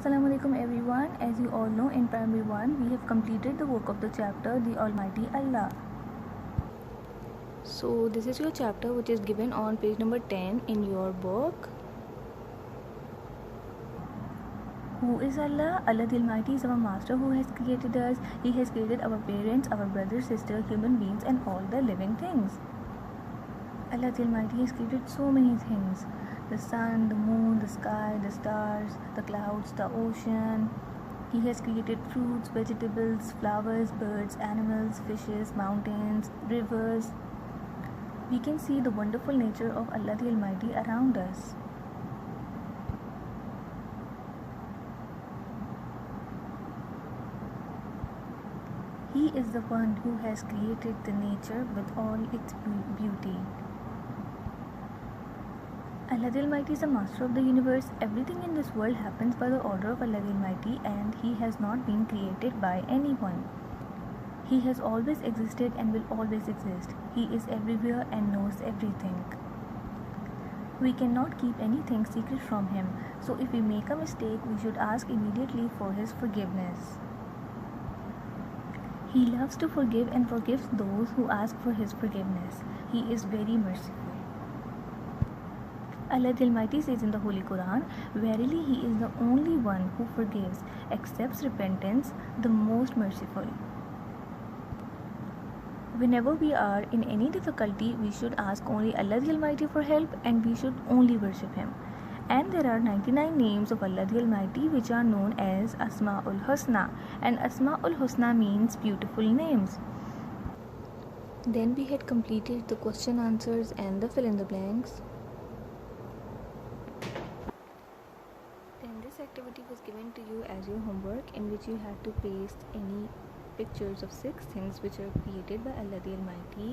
Assalamualaikum everyone. As you all know, in primary 1 we have completed the work of the chapter The Almighty Allah. So this is your chapter which is given on page number 10 in your book. Who is Allah? Allah the Almighty is our master who has created us. He has created our parents, our brothers, sisters, human beings and all the living things. Allah the Almighty has created so many things. The sun, the moon, the sky, the stars, the clouds, the ocean. He has created fruits, vegetables, flowers, birds, animals, fishes, mountains, rivers. We can see the wonderful nature of Allah the Almighty around us. He is the one who has created the nature with all its beauty. Allah the Almighty is the master of the universe. Everything in this world happens by the order of Allah the Almighty, and He has not been created by anyone. He has always existed and will always exist. He is everywhere and knows everything. We cannot keep anything secret from Him, so if we make a mistake, we should ask immediately for His forgiveness. He loves to forgive and forgives those who ask for His forgiveness. He is very merciful. Allah the Almighty says in the Holy Quran, "Verily He is the only one who forgives, accepts repentance, the most merciful." Whenever we are in any difficulty, we should ask only Allah the Almighty for help, and we should only worship Him. And there are 99 names of Allah the Almighty which are known as Asma'ul Husna, and Asma'ul Husna means beautiful names. Then we had completed the question answers and the fill in the blanks. Then this activity was given to you as your homework, in which you had to paste any pictures of 6 things which are created by Allah the Almighty.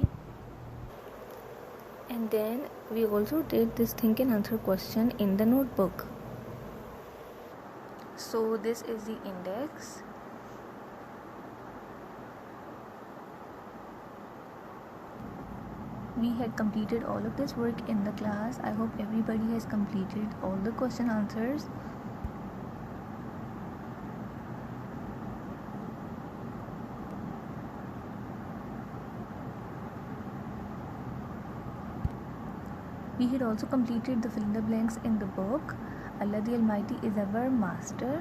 And then we also did this think and answer question in the notebook. So this is the index. We had completed all of this work in the class. I hope everybody has completed all the question answers. We had also completed the fill in the blanks in the book. Allah the Almighty is our master.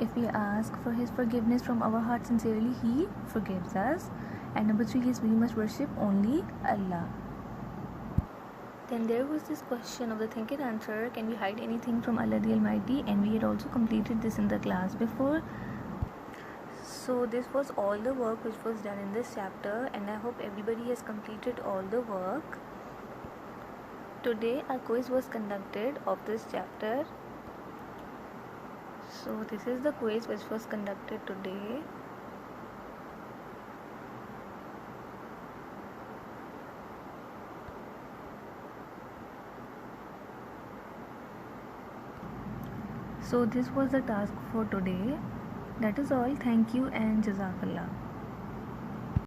If we ask for His forgiveness from our heart sincerely, He forgives us. And number 3 is we must worship only Allah. Then there was this question of the think and answer, can we hide anything from Allah the Almighty? And we had also completed this in the class before. So this was all the work which was done in this chapter, and I hope everybody has completed all the work. Today a quiz was conducted of this chapter. So this is the quiz which was conducted today. So this was the task for today. That is all. Thank you and Jazakallah.